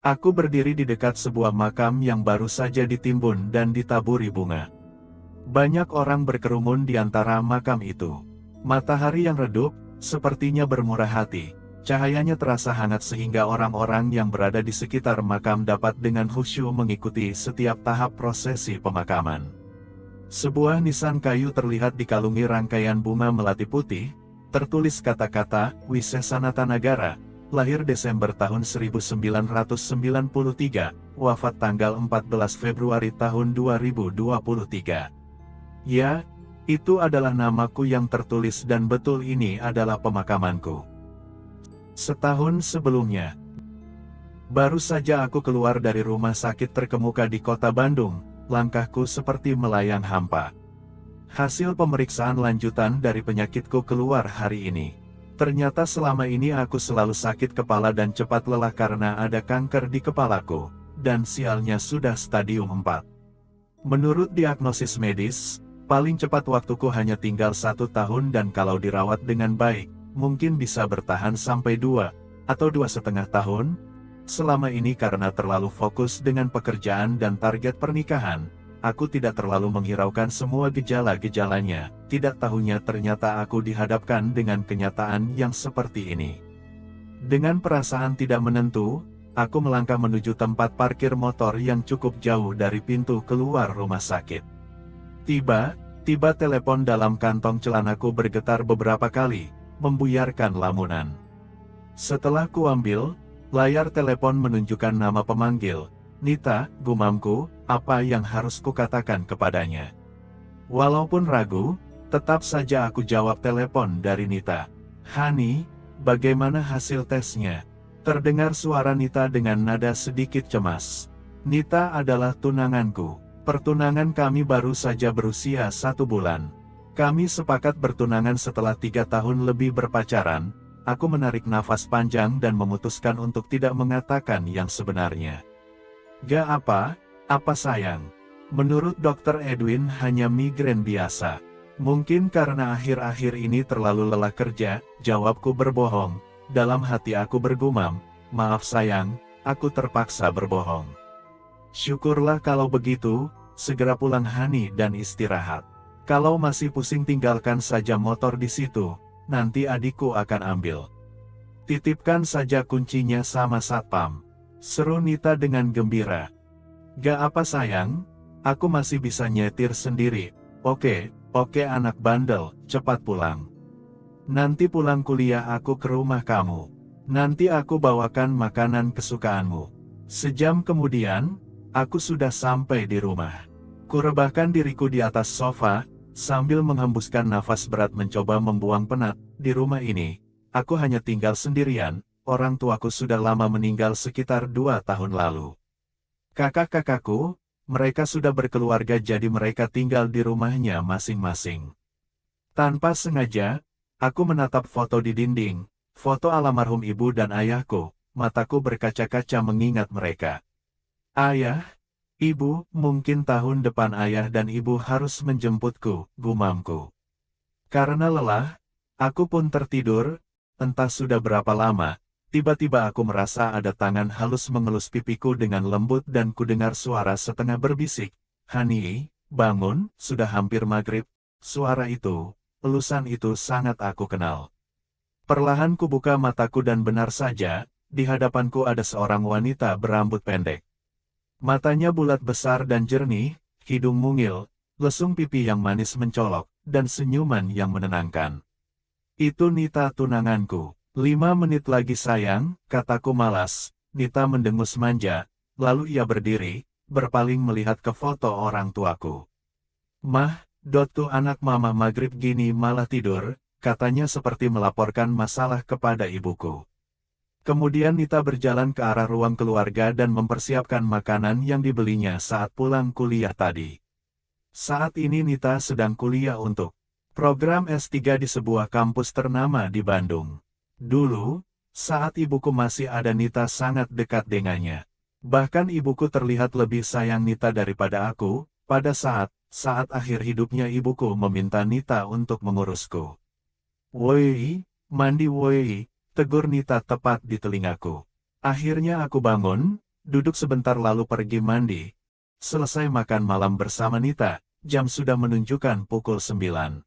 Aku berdiri di dekat sebuah makam yang baru saja ditimbun dan ditaburi bunga. Banyak orang berkerumun di antara makam itu. Matahari yang redup, sepertinya bermurah hati. Cahayanya terasa hangat sehingga orang-orang yang berada di sekitar makam dapat dengan khusyuk mengikuti setiap tahap prosesi pemakaman. Sebuah nisan kayu terlihat dikalungi rangkaian bunga melati putih, tertulis kata-kata, Wisesanathanagara, lahir Desember tahun 1993, wafat tanggal 14 Februari tahun 2023. Ya, itu adalah namaku yang tertulis dan betul ini adalah pemakamanku. Setahun sebelumnya, baru saja aku keluar dari rumah sakit terkemuka di kota Bandung, langkahku seperti melayang hampa. Hasil pemeriksaan lanjutan dari penyakitku keluar hari ini. Ternyata selama ini aku selalu sakit kepala dan cepat lelah karena ada kanker di kepalaku, dan sialnya sudah stadium 4. Menurut diagnosis medis, paling cepat waktuku hanya tinggal 1 tahun dan kalau dirawat dengan baik, mungkin bisa bertahan sampai 2 atau 2,5 tahun. Selama ini karena terlalu fokus dengan pekerjaan dan target pernikahan, aku tidak terlalu menghiraukan semua gejala-gejalanya. Tidak tahunya ternyata aku dihadapkan dengan kenyataan yang seperti ini. Dengan perasaan tidak menentu, aku melangkah menuju tempat parkir motor yang cukup jauh dari pintu keluar rumah sakit. Tiba-tiba telepon dalam kantong celanaku bergetar beberapa kali, membuyarkan lamunan. Setelah kuambil, layar telepon menunjukkan nama pemanggil, Nita, gumamku, apa yang harus kukatakan kepadanya? Walaupun ragu, tetap saja aku jawab telepon dari Nita. Hani, bagaimana hasil tesnya? Terdengar suara Nita dengan nada sedikit cemas. Nita adalah tunanganku. Pertunangan kami baru saja berusia 1 bulan. Kami sepakat bertunangan setelah 3 tahun lebih berpacaran. Aku menarik nafas panjang dan memutuskan untuk tidak mengatakan yang sebenarnya. Gak apa sayang. Menurut Dr. Edwin hanya migrain biasa. Mungkin karena akhir-akhir ini terlalu lelah kerja, jawabku berbohong. Dalam hati aku bergumam, maaf sayang, aku terpaksa berbohong. Syukurlah kalau begitu, segera pulang Hani dan istirahat. Kalau masih pusing tinggalkan saja motor di situ, nanti adikku akan ambil. Titipkan saja kuncinya sama satpam. Seru Nita dengan gembira. Gak apa sayang, aku masih bisa nyetir sendiri. Oke anak bandel, cepat pulang. Nanti pulang kuliah aku ke rumah kamu. Nanti aku bawakan makanan kesukaanmu. Sejam kemudian, aku sudah sampai di rumah. Kurebahkan diriku di atas sofa, sambil menghembuskan nafas berat mencoba membuang penat. Di rumah ini, aku hanya tinggal sendirian, orang tuaku sudah lama meninggal sekitar 2 tahun lalu. Kakak-kakakku, mereka sudah berkeluarga jadi mereka tinggal di rumahnya masing-masing. Tanpa sengaja, aku menatap foto di dinding, foto almarhum ibu dan ayahku, mataku berkaca-kaca mengingat mereka. Ayah, ibu, mungkin tahun depan ayah dan ibu harus menjemputku, gumamku. Karena lelah, aku pun tertidur, entah sudah berapa lama, tiba-tiba aku merasa ada tangan halus mengelus pipiku dengan lembut dan kudengar suara setengah berbisik, Hani, bangun, sudah hampir maghrib. Suara itu, elusan itu sangat aku kenal. Perlahan kubuka mataku dan benar saja, di hadapanku ada seorang wanita berambut pendek. Matanya bulat besar dan jernih, hidung mungil, lesung pipi yang manis mencolok, dan senyuman yang menenangkan. Itu Nita tunanganku. 5 menit lagi sayang, kataku malas. Nita mendengus manja, lalu ia berdiri, berpaling melihat ke foto orang tuaku. Mah, tuh anak mama maghrib gini malah tidur, katanya seperti melaporkan masalah kepada ibuku. Kemudian Nita berjalan ke arah ruang keluarga dan mempersiapkan makanan yang dibelinya saat pulang kuliah tadi. Saat ini Nita sedang kuliah untuk program S3 di sebuah kampus ternama di Bandung. Dulu, saat ibuku masih ada Nita sangat dekat dengannya. Bahkan ibuku terlihat lebih sayang Nita daripada aku, pada saat akhir hidupnya ibuku meminta Nita untuk mengurusku. Woi, mandi woi. Tegur Nita tepat di telingaku. Akhirnya aku bangun, duduk sebentar lalu pergi mandi. Selesai makan malam bersama Nita, jam sudah menunjukkan pukul 9.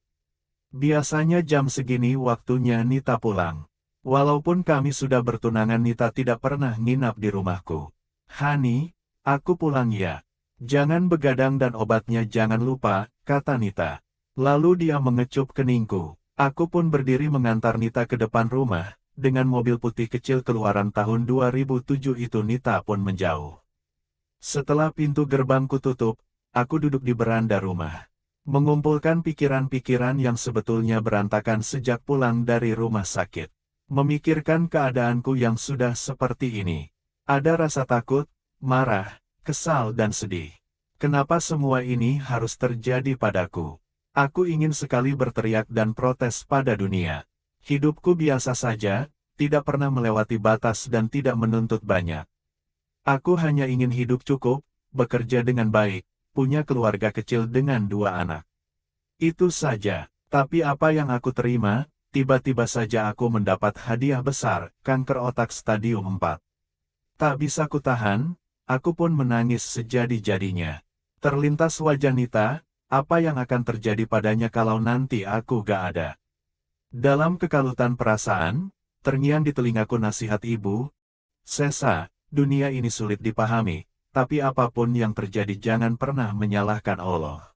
Biasanya jam segini waktunya Nita pulang. Walaupun kami sudah bertunangan, Nita tidak pernah nginap di rumahku. "Hani, aku pulang ya. Jangan begadang dan obatnya jangan lupa," kata Nita. Lalu dia mengecup keningku. Aku pun berdiri mengantar Nita ke depan rumah. Dengan mobil putih kecil keluaran tahun 2007 itu, Nita pun menjauh. Setelah pintu gerbangku tutup, aku duduk di beranda rumah. Mengumpulkan pikiran-pikiran yang sebetulnya berantakan sejak pulang dari rumah sakit. Memikirkan keadaanku yang sudah seperti ini. Ada rasa takut, marah, kesal dan sedih. Kenapa semua ini harus terjadi padaku? Aku ingin sekali berteriak dan protes pada dunia. Hidupku biasa saja, tidak pernah melewati batas dan tidak menuntut banyak. Aku hanya ingin hidup cukup, bekerja dengan baik, punya keluarga kecil dengan 2 anak. Itu saja. Tapi apa yang aku terima, tiba-tiba saja aku mendapat hadiah besar, kanker otak stadium 4. Tak bisa kutahan, aku pun menangis sejadi-jadinya. Terlintas wajah Nita, apa yang akan terjadi padanya kalau nanti aku gak ada? Dalam kekalutan perasaan, terngiang di telingaku nasihat ibu, "Sesa, dunia ini sulit dipahami, tapi apapun yang terjadi jangan pernah menyalahkan Allah.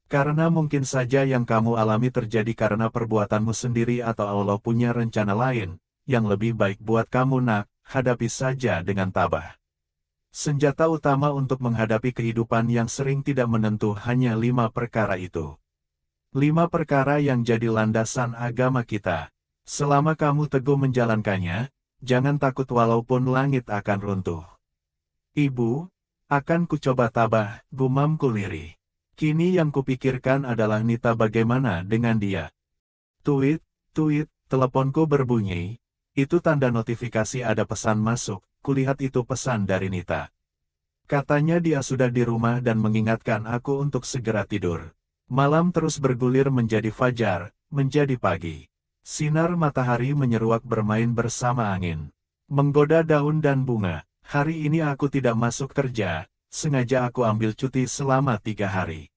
Karena mungkin saja yang kamu alami terjadi karena perbuatanmu sendiri atau Allah punya rencana lain, yang lebih baik buat kamu nak, hadapi saja dengan tabah." Senjata utama untuk menghadapi kehidupan yang sering tidak menentu hanya 5 perkara itu. 5 perkara yang jadi landasan agama kita. Selama kamu teguh menjalankannya, jangan takut walaupun langit akan runtuh. "Ibu, akan kucoba tabah," gumamku lirih. Kini yang kupikirkan adalah Nita, bagaimana dengan dia. Tuit, teleponku berbunyi. Itu tanda notifikasi ada pesan masuk, kulihat itu pesan dari Nita. Katanya dia sudah di rumah dan mengingatkan aku untuk segera tidur. Malam terus bergulir menjadi fajar, menjadi pagi. Sinar matahari menyeruak bermain bersama angin. Menggoda daun dan bunga. Hari ini aku tidak masuk kerja, sengaja aku ambil cuti selama 3 hari.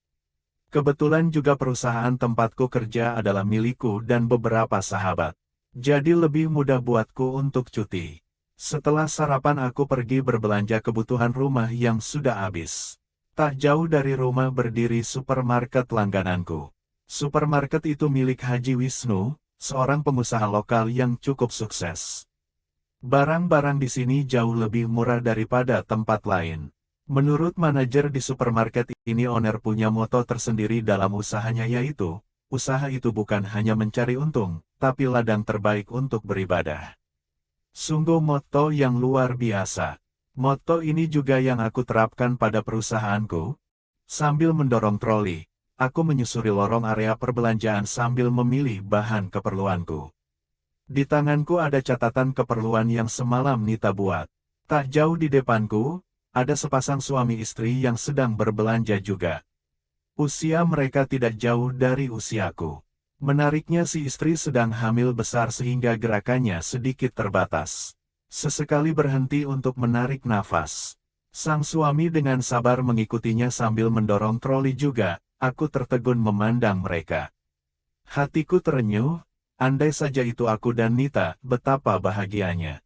Kebetulan juga perusahaan tempatku kerja adalah milikku dan beberapa sahabat. Jadi lebih mudah buatku untuk cuti. Setelah sarapan aku pergi berbelanja kebutuhan rumah yang sudah habis. Tak jauh dari rumah berdiri supermarket langgananku. Supermarket itu milik Haji Wisnu, seorang pengusaha lokal yang cukup sukses. Barang-barang di sini jauh lebih murah daripada tempat lain. Menurut manajer di supermarket ini, owner punya moto tersendiri dalam usahanya, yaitu, usaha itu bukan hanya mencari untung, tapi ladang terbaik untuk beribadah. Sungguh moto yang luar biasa. Moto ini juga yang aku terapkan pada perusahaanku. Sambil mendorong troli, aku menyusuri lorong area perbelanjaan sambil memilih bahan keperluanku. Di tanganku ada catatan keperluan yang semalam Nita buat. Tak jauh di depanku, ada sepasang suami istri yang sedang berbelanja juga. Usia mereka tidak jauh dari usiaku. Menariknya si istri sedang hamil besar sehingga gerakannya sedikit terbatas. Sesekali berhenti untuk menarik nafas. Sang suami dengan sabar mengikutinya sambil mendorong troli juga. Aku tertegun memandang mereka. Hatiku terenyuh, andai saja itu aku dan Nita, betapa bahagianya.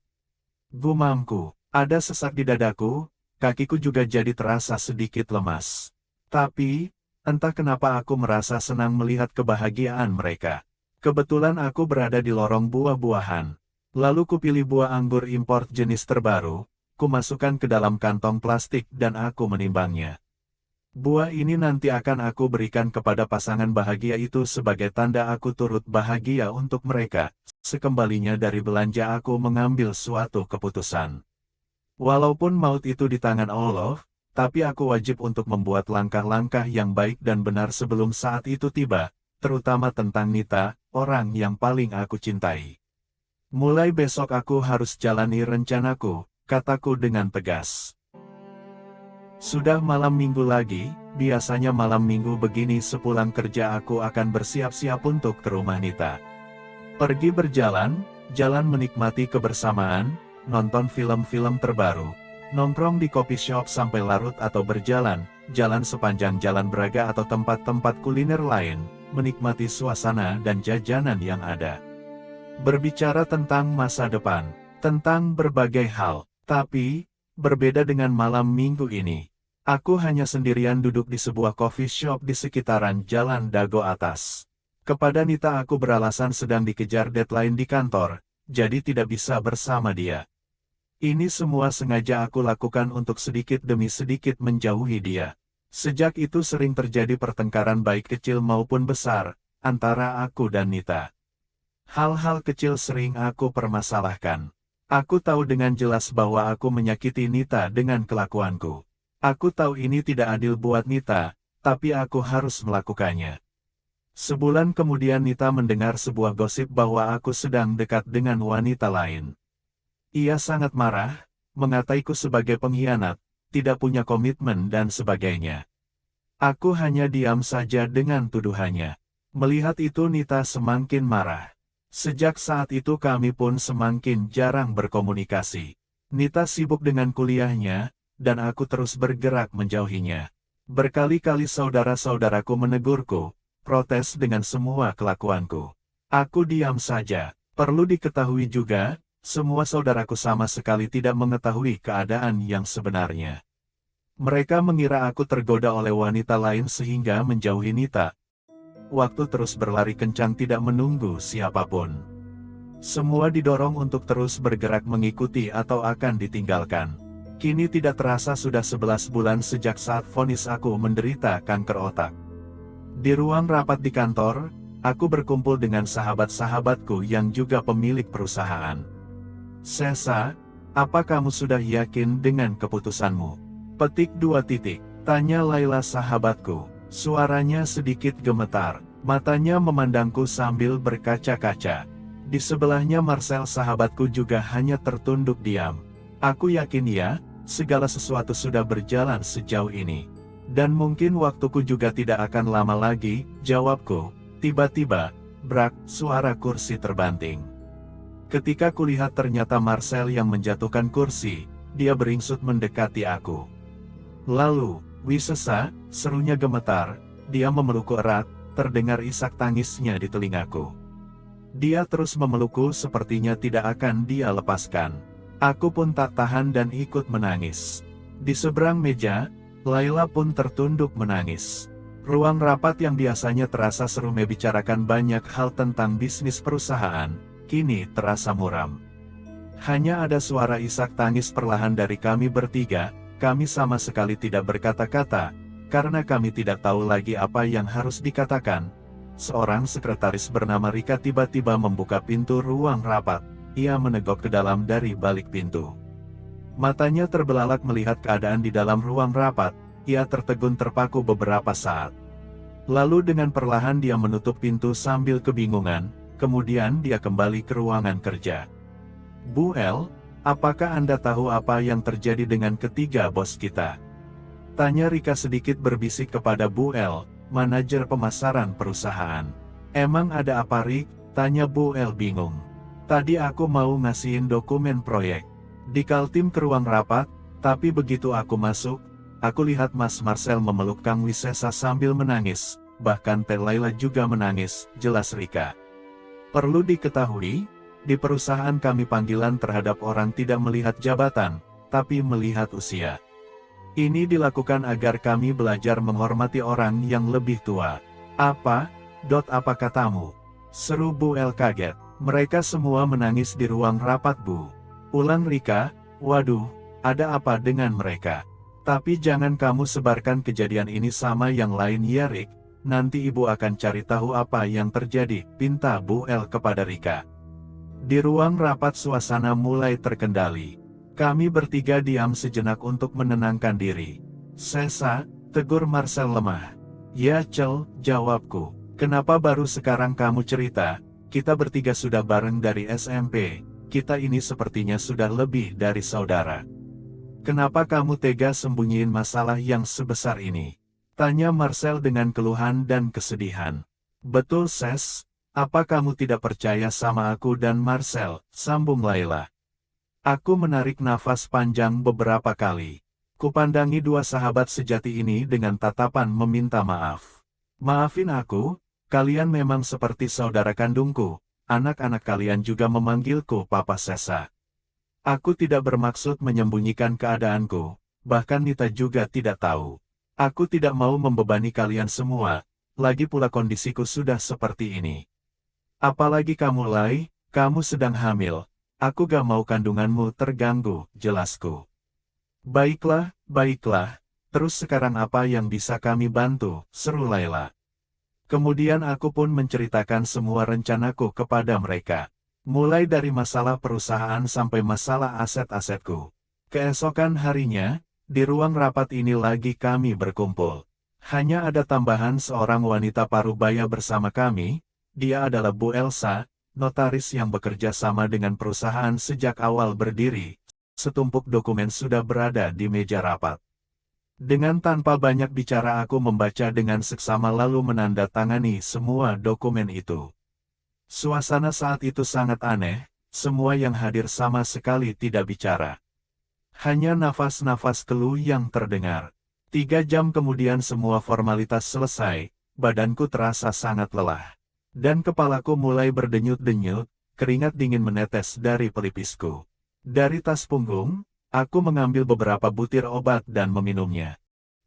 Gumamku, ada sesak di dadaku, kakiku juga jadi terasa sedikit lemas. Tapi, entah kenapa aku merasa senang melihat kebahagiaan mereka. Kebetulan aku berada di lorong buah-buahan. Lalu kupilih buah anggur impor jenis terbaru, kumasukkan ke dalam kantong plastik dan aku menimbangnya. Buah ini nanti akan aku berikan kepada pasangan bahagia itu sebagai tanda aku turut bahagia untuk mereka. Sekembalinya dari belanja aku mengambil suatu keputusan. Walaupun maut itu di tangan Allah, tapi aku wajib untuk membuat langkah-langkah yang baik dan benar sebelum saat itu tiba, terutama tentang Nita, orang yang paling aku cintai. Mulai besok aku harus jalani rencanaku, kataku dengan tegas. Sudah malam minggu lagi, biasanya malam minggu begini sepulang kerja aku akan bersiap-siap untuk ke rumah Nita. Pergi berjalan, jalan menikmati kebersamaan, nonton film-film terbaru. Nongkrong di kopi shop sampai larut atau berjalan, jalan sepanjang Jalan Braga atau tempat-tempat kuliner lain, menikmati suasana dan jajanan yang ada. Berbicara tentang masa depan, tentang berbagai hal, tapi, berbeda dengan malam minggu ini. Aku hanya sendirian duduk di sebuah coffee shop di sekitaran Jalan Dago Atas. Kepada Nita aku beralasan sedang dikejar deadline di kantor, jadi tidak bisa bersama dia. Ini semua sengaja aku lakukan untuk sedikit demi sedikit menjauhi dia. Sejak itu sering terjadi pertengkaran baik kecil maupun besar, antara aku dan Nita. Hal-hal kecil sering aku permasalahkan. Aku tahu dengan jelas bahwa aku menyakiti Nita dengan kelakuanku. Aku tahu ini tidak adil buat Nita, tapi aku harus melakukannya. Sebulan kemudian Nita mendengar sebuah gosip bahwa aku sedang dekat dengan wanita lain. Ia sangat marah, mengataiku sebagai pengkhianat, tidak punya komitmen dan sebagainya. Aku hanya diam saja dengan tuduhannya. Melihat itu Nita semakin marah. Sejak saat itu kami pun semakin jarang berkomunikasi. Nita sibuk dengan kuliahnya, dan aku terus bergerak menjauhinya. Berkali-kali saudara-saudaraku menegurku, protes dengan semua kelakuanku. Aku diam saja. Perlu diketahui juga, semua saudaraku sama sekali tidak mengetahui keadaan yang sebenarnya. Mereka mengira aku tergoda oleh wanita lain sehingga menjauhi Nita. Waktu terus berlari kencang tidak menunggu siapapun. Semua didorong untuk terus bergerak mengikuti atau akan ditinggalkan. Kini tidak terasa sudah 11 bulan sejak saat vonis aku menderita kanker otak. Di ruang rapat di kantor, aku berkumpul dengan sahabat-sahabatku yang juga pemilik perusahaan. Sesa, apa kamu sudah yakin dengan keputusanmu? Petik 2. Tanya Laila sahabatku. Suaranya sedikit gemetar, matanya memandangku sambil berkaca-kaca. Di sebelahnya Marcel sahabatku juga hanya tertunduk diam. Aku yakin ya, segala sesuatu sudah berjalan sejauh ini. Dan mungkin waktuku juga tidak akan lama lagi, jawabku. Tiba-tiba, brak, suara kursi terbanting. Ketika kulihat ternyata Marcel yang menjatuhkan kursi, dia beringsut mendekati aku. Lalu, Wisesa, serunya gemetar, dia memelukku erat, terdengar isak tangisnya di telingaku. Dia terus memelukku sepertinya tidak akan dia lepaskan. Aku pun tak tahan dan ikut menangis. Di seberang meja, Laila pun tertunduk menangis. Ruang rapat yang biasanya terasa seru membicarakan banyak hal tentang bisnis perusahaan, kini terasa muram. Hanya ada suara isak tangis perlahan dari kami bertiga. Kami sama sekali tidak berkata-kata, karena kami tidak tahu lagi apa yang harus dikatakan. Seorang sekretaris bernama Rika tiba-tiba membuka pintu ruang rapat. Ia menegok ke dalam dari balik pintu. Matanya terbelalak melihat keadaan di dalam ruang rapat. Ia tertegun terpaku beberapa saat. Lalu dengan perlahan dia menutup pintu sambil kebingungan, kemudian dia kembali ke ruangan kerja. Bu El, apakah Anda tahu apa yang terjadi dengan ketiga bos kita? Tanya Rika sedikit berbisik kepada Bu El, manajer pemasaran perusahaan. Emang ada apa Rik? Tanya Bu El bingung. Tadi aku mau ngasihin dokumen proyek. Dikaltim ke ruang rapat, tapi begitu aku masuk, aku lihat Mas Marcel memeluk Kang Wisesa sambil menangis, bahkan Teh Laila juga menangis, jelas Rika. Perlu diketahui, di perusahaan kami panggilan terhadap orang tidak melihat jabatan, tapi melihat usia. Ini dilakukan agar kami belajar menghormati orang yang lebih tua. Apa katamu? Seru Bu El kaget. Mereka semua menangis di ruang rapat Bu. Ulang Rika, waduh, ada apa dengan mereka? Tapi jangan kamu sebarkan kejadian ini sama yang lain ya Rik, nanti ibu akan cari tahu apa yang terjadi, pinta Bu El kepada Rika. Di ruang rapat suasana mulai terkendali. Kami bertiga diam sejenak untuk menenangkan diri. Sesa, tegur Marcel lemah. Ya Cel, jawabku. Kenapa baru sekarang kamu cerita? Kita bertiga sudah bareng dari SMP. Kita ini sepertinya sudah lebih dari saudara. Kenapa kamu tega sembunyiin masalah yang sebesar ini? Tanya Marcel dengan keluhan dan kesedihan. Betul Ses, apa kamu tidak percaya sama aku dan Marcel? Sambung Laila. Aku menarik nafas panjang beberapa kali. Kupandangi dua sahabat sejati ini dengan tatapan meminta maaf. Maafin aku, kalian memang seperti saudara kandungku, anak-anak kalian juga memanggilku Papa Sesa. Aku tidak bermaksud menyembunyikan keadaanku, bahkan Nita juga tidak tahu. Aku tidak mau membebani kalian semua, lagi pula kondisiku sudah seperti ini. Apalagi kamu Lai, kamu sedang hamil. Aku gak mau kandunganmu terganggu, jelasku. Baiklah, baiklah. Terus sekarang apa yang bisa kami bantu, seru Laila. Kemudian aku pun menceritakan semua rencanaku kepada mereka. Mulai dari masalah perusahaan sampai masalah aset-asetku. Keesokan harinya, di ruang rapat ini lagi kami berkumpul. Hanya ada tambahan seorang wanita parubaya bersama kami, dia adalah Bu Elsa, notaris yang bekerja sama dengan perusahaan sejak awal berdiri. Setumpuk dokumen sudah berada di meja rapat. Dengan tanpa banyak bicara aku membaca dengan seksama lalu menandatangani semua dokumen itu. Suasana saat itu sangat aneh, semua yang hadir sama sekali tidak bicara. Hanya nafas-nafas keluh yang terdengar. 3 jam kemudian semua formalitas selesai, badanku terasa sangat lelah. Dan kepalaku mulai berdenyut-denyut, keringat dingin menetes dari pelipisku. Dari tas punggung, aku mengambil beberapa butir obat dan meminumnya.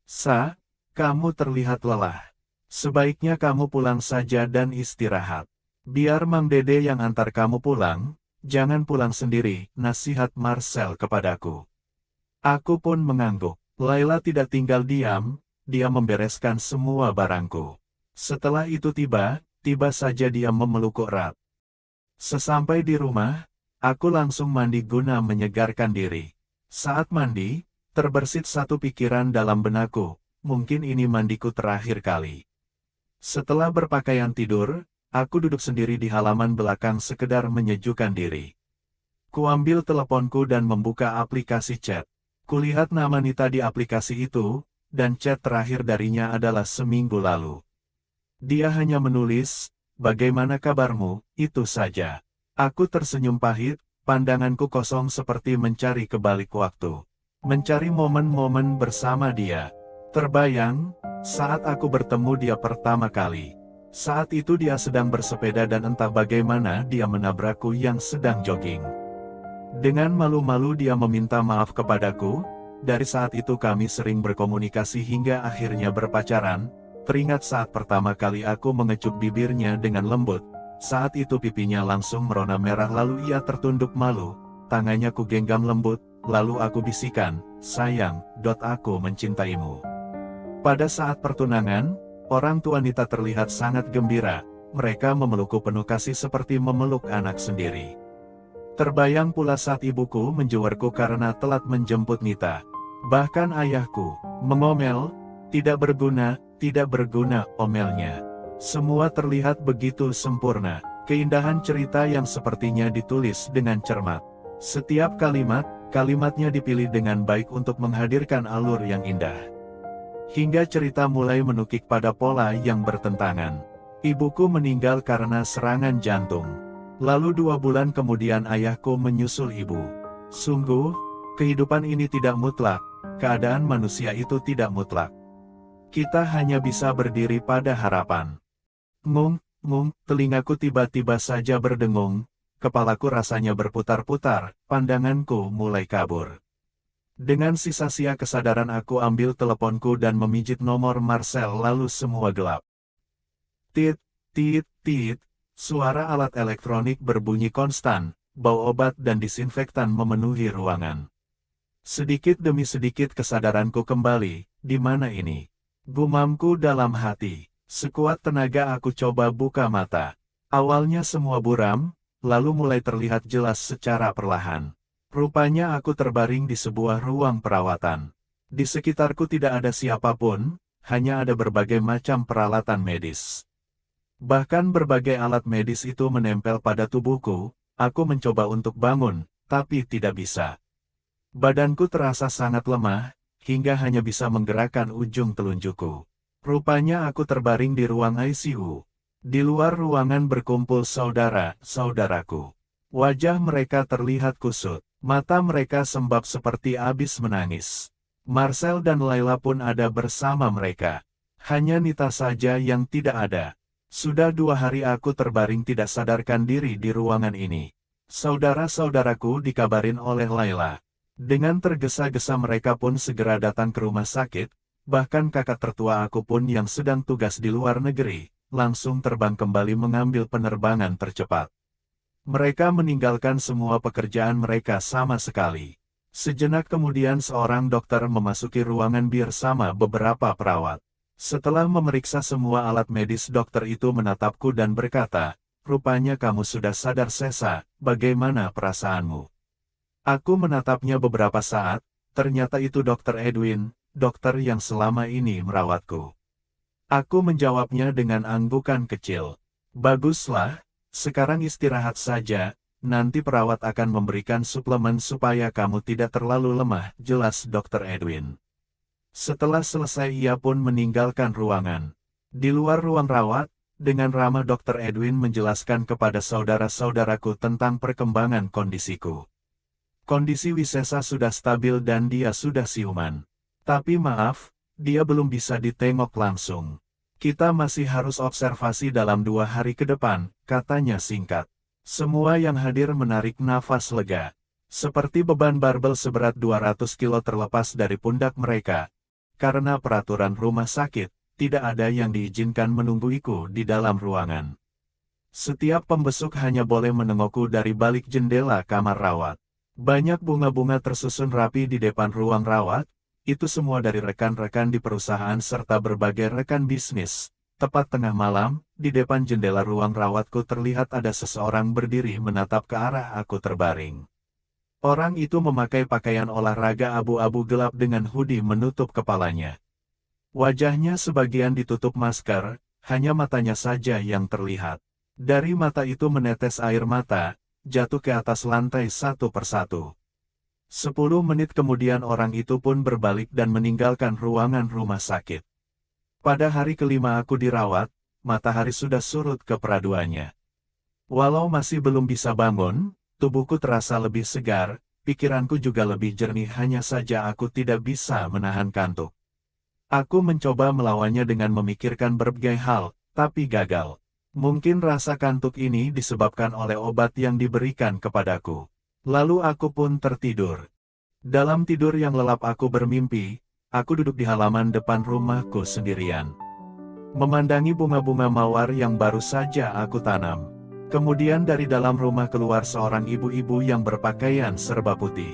Sa, kamu terlihat lelah. Sebaiknya kamu pulang saja dan istirahat. Biar Mang Dede yang antar kamu pulang, jangan pulang sendiri, nasihat Marcel kepadaku. Aku pun mengangguk. Laila tidak tinggal diam, dia membereskan semua barangku. Setelah itu tiba saja dia memelukku erat. Sesampai di rumah, aku langsung mandi guna menyegarkan diri. Saat mandi, terbersit satu pikiran dalam benakku, mungkin ini mandiku terakhir kali. Setelah berpakaian tidur, aku duduk sendiri di halaman belakang sekedar menyejukkan diri. Kuambil teleponku dan membuka aplikasi chat. Kulihat nama Nita di aplikasi itu, dan chat terakhir darinya adalah seminggu lalu. Dia hanya menulis, "Bagaimana kabarmu?" Itu saja. Aku tersenyum pahit, pandanganku kosong seperti mencari kebalik waktu. Mencari momen-momen bersama dia. Terbayang, saat aku bertemu dia pertama kali. Saat itu dia sedang bersepeda dan entah bagaimana dia menabrakku yang sedang jogging. Dengan malu-malu dia meminta maaf kepadaku. Dari saat itu kami sering berkomunikasi hingga akhirnya berpacaran. Teringat saat pertama kali aku mengecup bibirnya dengan lembut. Saat itu pipinya langsung merona merah lalu ia tertunduk malu. Tangannya ku genggam lembut, lalu aku bisikan, "Sayang, aku mencintaimu." Pada saat pertunangan, orang tua Nita terlihat sangat gembira. Mereka memelukku penuh kasih seperti memeluk anak sendiri. Terbayang pula saat ibuku menjawabku karena telat menjemput Nita. Bahkan ayahku mengomel, tidak berguna, omelnya. Semua terlihat begitu sempurna, keindahan cerita yang sepertinya ditulis dengan cermat. Setiap kalimatnya dipilih dengan baik untuk menghadirkan alur yang indah. Hingga cerita mulai menukik pada pola yang bertentangan. Ibuku meninggal karena serangan jantung. Lalu 2 bulan kemudian ayahku menyusul ibu. Sungguh, kehidupan ini tidak mutlak, keadaan manusia itu tidak mutlak. Kita hanya bisa berdiri pada harapan. Ngung, telingaku tiba-tiba saja berdengung, kepalaku rasanya berputar-putar, pandanganku mulai kabur. Dengan sisa-sia kesadaran aku ambil teleponku dan memijit nomor Marcel lalu semua gelap. Tit, tit, tit, suara alat elektronik berbunyi konstan, bau obat dan disinfektan memenuhi ruangan. Sedikit demi sedikit kesadaranku kembali, di mana ini? Gumamku dalam hati. Sekuat tenaga aku coba buka mata. Awalnya semua buram, lalu mulai terlihat jelas secara perlahan. Rupanya aku terbaring di sebuah ruang perawatan. Di sekitarku tidak ada siapapun, hanya ada berbagai macam peralatan medis. Bahkan berbagai alat medis itu menempel pada tubuhku. Aku mencoba untuk bangun, tapi tidak bisa. Badanku terasa sangat lemah, hingga hanya bisa menggerakkan ujung telunjukku. Rupanya aku terbaring di ruang ICU. Di luar ruangan berkumpul saudara-saudaraku. Wajah mereka terlihat kusut. Mata mereka sembab seperti habis menangis. Marcel dan Laila pun ada bersama mereka. Hanya Nita saja yang tidak ada. Sudah 2 hari aku terbaring tidak sadarkan diri di ruangan ini. Saudara-saudaraku dikabarin oleh Laila. Dengan tergesa-gesa mereka pun segera datang ke rumah sakit, bahkan kakak tertua aku pun yang sedang tugas di luar negeri, langsung terbang kembali mengambil penerbangan tercepat. Mereka meninggalkan semua pekerjaan mereka sama sekali. Sejenak kemudian seorang dokter memasuki ruangan bersama beberapa perawat. Setelah memeriksa semua alat medis, dokter itu menatapku dan berkata, "Rupanya kamu sudah sadar Sesa, bagaimana perasaanmu?" Aku menatapnya beberapa saat, ternyata itu Dokter Edwin, dokter yang selama ini merawatku. Aku menjawabnya dengan anggukan kecil. "Baguslah. Sekarang istirahat saja, nanti perawat akan memberikan suplemen supaya kamu tidak terlalu lemah," jelas Dr. Edwin. Setelah selesai ia pun meninggalkan ruangan. Di luar ruang rawat, dengan ramah Dr. Edwin menjelaskan kepada saudara-saudaraku tentang perkembangan kondisiku. Kondisi Wisesa sudah stabil dan dia sudah siuman. Tapi maaf, dia belum bisa ditengok langsung. "Kita masih harus observasi dalam 2 hari ke depan," katanya singkat. Semua yang hadir menarik nafas lega. Seperti beban barbel seberat 200 kilo terlepas dari pundak mereka. Karena peraturan rumah sakit, tidak ada yang diizinkan menungguiku di dalam ruangan. Setiap pembesuk hanya boleh menengokku dari balik jendela kamar rawat. Banyak bunga-bunga tersusun rapi di depan ruang rawat. Itu semua dari rekan-rekan di perusahaan serta berbagai rekan bisnis. Tepat tengah malam, di depan jendela ruang rawatku terlihat ada seseorang berdiri menatap ke arah aku terbaring. Orang itu memakai pakaian olahraga abu-abu gelap dengan hoodie menutup kepalanya. Wajahnya sebagian ditutup masker, hanya matanya saja yang terlihat. Dari mata itu menetes air mata, jatuh ke atas lantai satu persatu. 10 menit kemudian orang itu pun berbalik dan meninggalkan ruangan rumah sakit. Pada hari kelima aku dirawat, matahari sudah surut ke peraduannya. Walau masih belum bisa bangun, tubuhku terasa lebih segar, pikiranku juga lebih jernih, hanya saja aku tidak bisa menahan kantuk. Aku mencoba melawannya dengan memikirkan berbagai hal, tapi gagal. Mungkin rasa kantuk ini disebabkan oleh obat yang diberikan kepadaku. Lalu aku pun tertidur. Dalam tidur yang lelap aku bermimpi, aku duduk di halaman depan rumahku sendirian. Memandangi bunga-bunga mawar yang baru saja aku tanam. Kemudian dari dalam rumah keluar seorang ibu-ibu yang berpakaian serba putih.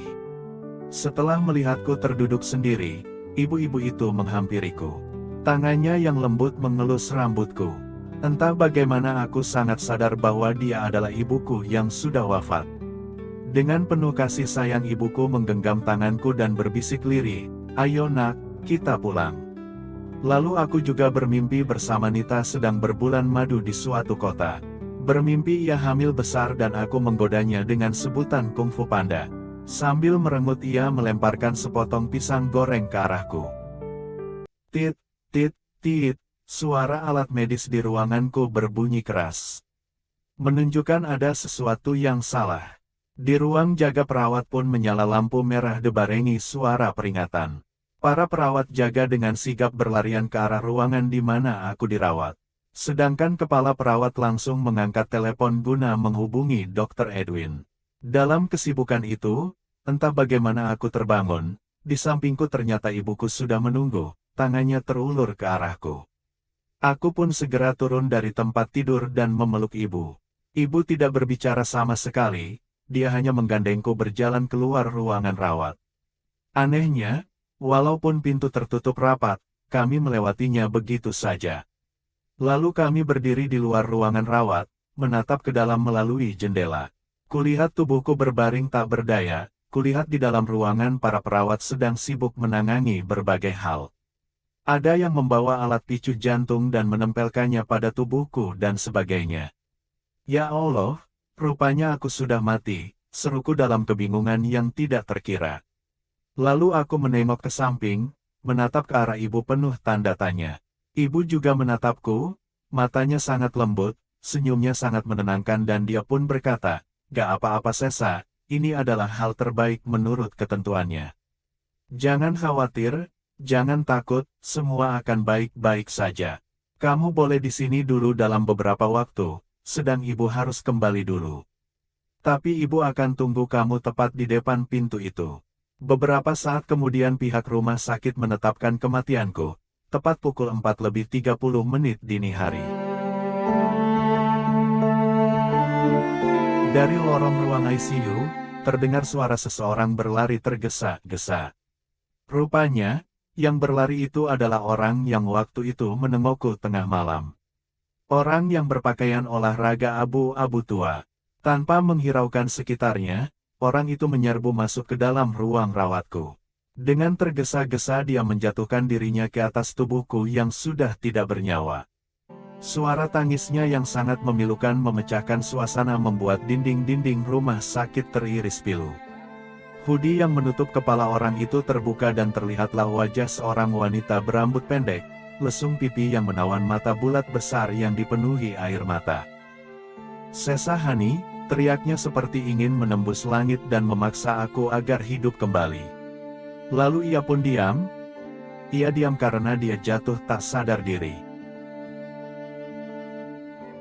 Setelah melihatku terduduk sendiri, ibu-ibu itu menghampiriku. Tangannya yang lembut mengelus rambutku. Entah bagaimana aku sangat sadar bahwa dia adalah ibuku yang sudah wafat. Dengan penuh kasih sayang ibuku menggenggam tanganku dan berbisik lirih, "Ayo nak, kita pulang." Lalu aku juga bermimpi bersama Nita sedang berbulan madu di suatu kota. Bermimpi ia hamil besar dan aku menggodanya dengan sebutan Kung Fu Panda. Sambil merengut ia melemparkan sepotong pisang goreng ke arahku. Tit, tit, tit, suara alat medis di ruanganku berbunyi keras. Menunjukkan ada sesuatu yang salah. Di ruang jaga perawat pun menyala lampu merah dibarengi suara peringatan. Para perawat jaga dengan sigap berlarian ke arah ruangan di mana aku dirawat. Sedangkan kepala perawat langsung mengangkat telepon guna menghubungi Dr. Edwin. Dalam kesibukan itu, entah bagaimana aku terbangun, di sampingku ternyata ibuku sudah menunggu, tangannya terulur ke arahku. Aku pun segera turun dari tempat tidur dan memeluk ibu. Ibu tidak berbicara sama sekali. Dia hanya menggandengku berjalan keluar ruangan rawat. Anehnya, walaupun pintu tertutup rapat, kami melewatinya begitu saja. Lalu kami berdiri di luar ruangan rawat, menatap ke dalam melalui jendela. Kulihat tubuhku berbaring tak berdaya, kulihat di dalam ruangan para perawat sedang sibuk menangani berbagai hal. Ada yang membawa alat picu jantung dan menempelkannya pada tubuhku dan sebagainya. Ya Allah! Rupanya aku sudah mati, seruku dalam kebingungan yang tidak terkira. Lalu aku menengok ke samping, menatap ke arah ibu penuh tanda tanya. Ibu juga menatapku, matanya sangat lembut, senyumnya sangat menenangkan dan dia pun berkata, "Gak apa-apa Sesa, ini adalah hal terbaik menurut ketentuannya. Jangan khawatir, jangan takut, semua akan baik-baik saja. Kamu boleh di sini dulu dalam beberapa waktu, sedang ibu harus kembali dulu. Tapi ibu akan tunggu kamu tepat di depan pintu itu. Beberapa saat kemudian pihak rumah sakit menetapkan kematianku, tepat pukul 4:30 dini hari. Dari lorong ruang ICU, terdengar suara seseorang berlari tergesa-gesa. Rupanya, yang berlari itu adalah orang yang waktu itu menengokku tengah malam. Orang yang berpakaian olahraga abu-abu tua. Tanpa menghiraukan sekitarnya, orang itu menyerbu masuk ke dalam ruang rawatku. Dengan tergesa-gesa dia menjatuhkan dirinya ke atas tubuhku yang sudah tidak bernyawa. Suara tangisnya yang sangat memilukan memecahkan suasana membuat dinding-dinding rumah sakit teriris pilu. Hoodie yang menutup kepala orang itu terbuka dan terlihatlah wajah seorang wanita berambut pendek, lesung pipi yang menawan mata bulat besar yang dipenuhi air mata. "Sesa Hani," teriaknya seperti ingin menembus langit dan memaksa aku agar hidup kembali. Lalu ia pun diam. Ia diam karena dia jatuh tak sadar diri.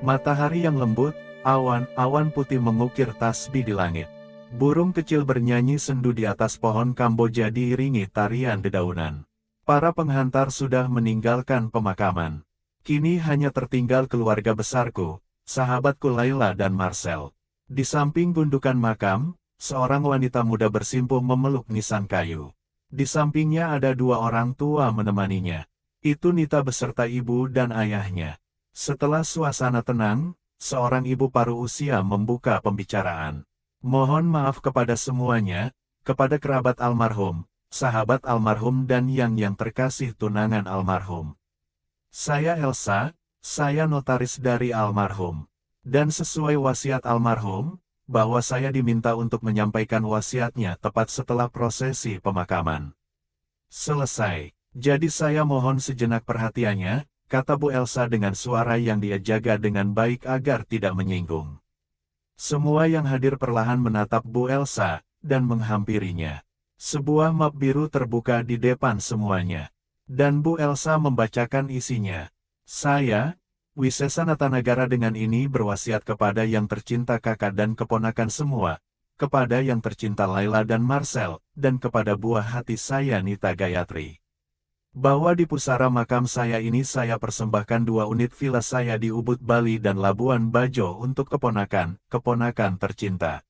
Matahari yang lembut, awan putih mengukir tasbih di langit. Burung kecil bernyanyi sendu di atas pohon Kamboja diiringi tarian dedaunan. Para penghantar sudah meninggalkan pemakaman. Kini hanya tertinggal keluarga besarku, sahabatku Laila dan Marcel. Di samping gundukan makam, seorang wanita muda bersimpuh memeluk nisan kayu. Di sampingnya ada dua orang tua menemaninya. Itu Nita beserta ibu dan ayahnya. Setelah suasana tenang, seorang ibu paruh usia membuka pembicaraan. "Mohon maaf kepada semuanya, kepada kerabat almarhum, sahabat almarhum dan yang terkasih tunangan almarhum. Saya Elsa, saya notaris dari almarhum. Dan sesuai wasiat almarhum, bahwa saya diminta untuk menyampaikan wasiatnya tepat setelah prosesi pemakaman. Selesai. Jadi saya mohon sejenak perhatiannya," kata Bu Elsa dengan suara yang dia jaga dengan baik agar tidak menyinggung. Semua yang hadir perlahan menatap Bu Elsa, dan menghampirinya. Sebuah map biru terbuka di depan semuanya. Dan Bu Elsa membacakan isinya. "Saya, Wisesa Natanagara dengan ini berwasiat kepada yang tercinta kakak dan keponakan semua, kepada yang tercinta Laila dan Marcel, dan kepada buah hati saya Nita Gayatri. Bahwa di pusara makam saya ini saya persembahkan 2 unit villa saya di Ubud, Bali dan Labuan Bajo untuk keponakan tercinta.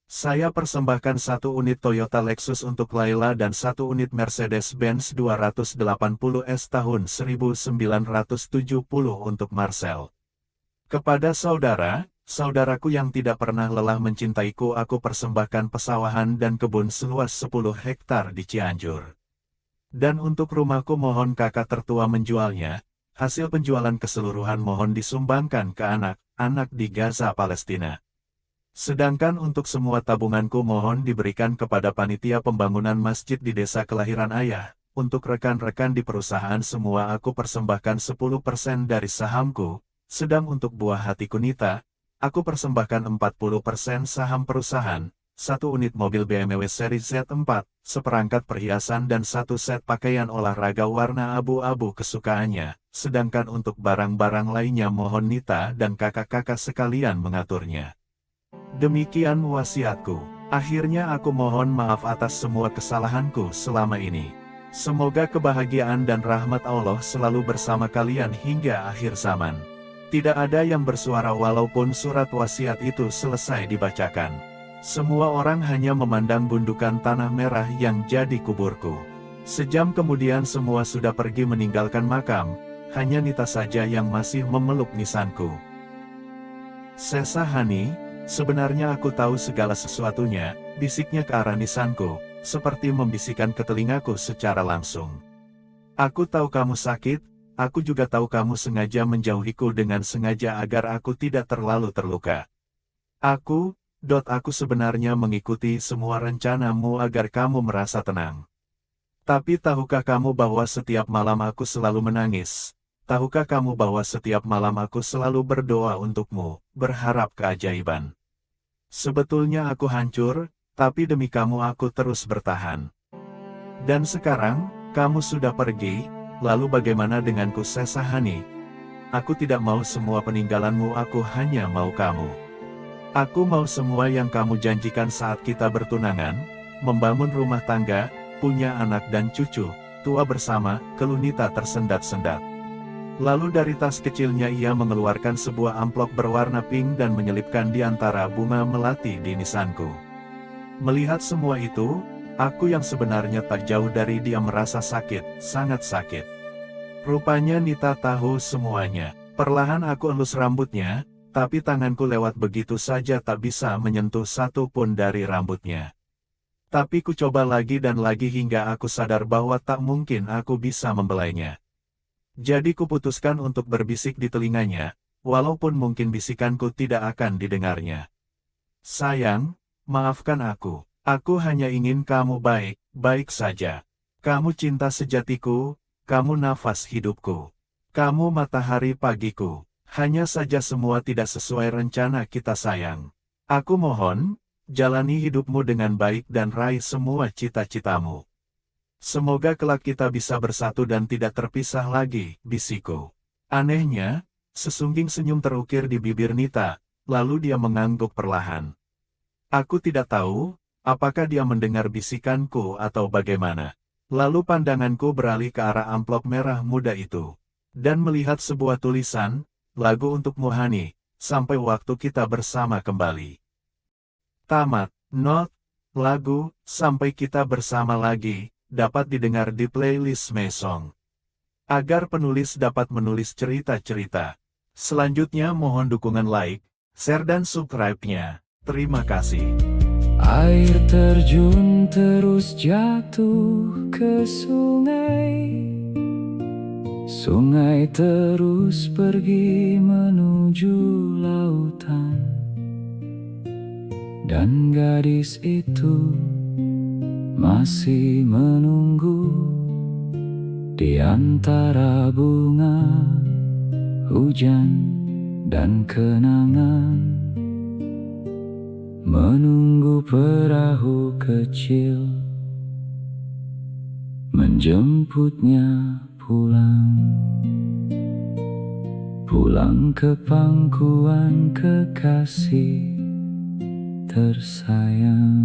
Saya persembahkan 1 unit Toyota Lexus untuk Laila dan 1 unit Mercedes-Benz 280S tahun 1970 untuk Marcel. Kepada saudaraku yang tidak pernah lelah mencintaiku aku persembahkan pesawahan dan kebun seluas 10 hektar di Cianjur. Dan untuk rumahku mohon kakak tertua menjualnya, hasil penjualan keseluruhan mohon disumbangkan ke anak-anak di Gaza, Palestina. Sedangkan untuk semua tabunganku mohon diberikan kepada panitia pembangunan masjid di desa kelahiran ayah. Untuk rekan-rekan di perusahaan semua aku persembahkan 10% dari sahamku, sedang untuk buah hatiku Nita, aku persembahkan 40% saham perusahaan. 1 unit mobil BMW seri Z4, seperangkat perhiasan dan 1 set pakaian olahraga warna abu-abu kesukaannya, sedangkan untuk barang-barang lainnya mohon Nita dan kakak-kakak sekalian mengaturnya. Demikian wasiatku. Akhirnya aku mohon maaf atas semua kesalahanku selama ini. Semoga kebahagiaan dan rahmat Allah selalu bersama kalian hingga akhir zaman." Tidak ada yang bersuara walaupun surat wasiat itu selesai dibacakan. Semua orang hanya memandang gundukan tanah merah yang jadi kuburku. Sejam kemudian semua sudah pergi meninggalkan makam, hanya Nita saja yang masih memeluk nisanku. "Sesa Hani, sebenarnya aku tahu segala sesuatunya," bisiknya ke arah nisanku, seperti membisikkan ke telingaku secara langsung. "Aku tahu kamu sakit, aku juga tahu kamu sengaja menjauhiku dengan sengaja agar aku tidak terlalu terluka. Aku sebenarnya mengikuti semua rencanamu agar kamu merasa tenang. Tapi tahukah kamu bahwa setiap malam aku selalu menangis? Tahukah kamu bahwa setiap malam aku selalu berdoa untukmu, berharap keajaiban? Sebetulnya aku hancur, tapi demi kamu aku terus bertahan. Dan sekarang, kamu sudah pergi, lalu bagaimana denganku Sesahani? Aku tidak mau semua peninggalanmu, aku hanya mau kamu. Aku mau semua yang kamu janjikan saat kita bertunangan, membangun rumah tangga, punya anak dan cucu, tua bersama, Kelunita tersendat-sendat. Lalu dari tas kecilnya ia mengeluarkan sebuah amplop berwarna pink dan menyelipkan di antara bunga melati di nisanku. Melihat semua itu, aku yang sebenarnya tak jauh dari dia merasa sakit, sangat sakit. Rupanya Nita tahu semuanya. Perlahan aku elus rambutnya, tapi tanganku lewat begitu saja tak bisa menyentuh satu pun dari rambutnya. Tapi ku coba lagi dan lagi hingga aku sadar bahwa tak mungkin aku bisa membelainya. Jadi kuputuskan untuk berbisik di telinganya, walaupun mungkin bisikanku tidak akan didengarnya. Sayang, maafkan aku. Aku hanya ingin kamu baik-baik saja. Kamu cinta sejatiku, kamu nafas hidupku. Kamu matahari pagiku. Hanya saja semua tidak sesuai rencana kita sayang. Aku mohon, jalani hidupmu dengan baik dan raih semua cita-citamu. Semoga kelak kita bisa bersatu dan tidak terpisah lagi, bisikku. Anehnya, sesungging senyum terukir di bibir Nita, lalu dia mengangguk perlahan. Aku tidak tahu, apakah dia mendengar bisikanku atau bagaimana. Lalu pandanganku beralih ke arah amplop merah muda itu. Dan melihat sebuah tulisan, lagu untuk Muhani, sampai waktu kita bersama kembali. Tamat. Not, lagu, sampai kita bersama lagi, dapat didengar di playlist Mesong. Agar penulis dapat menulis cerita-cerita. Selanjutnya mohon dukungan like, share dan subscribe-nya. Terima kasih. Air terjun terus jatuh ke sungai. Sungai terus pergi menuju lautan. Dan gadis itu masih menunggu di antara bunga, hujan, dan kenangan. Menunggu perahu kecil menjemputnya pulang. Pulang ke pangkuan kekasih tersayang.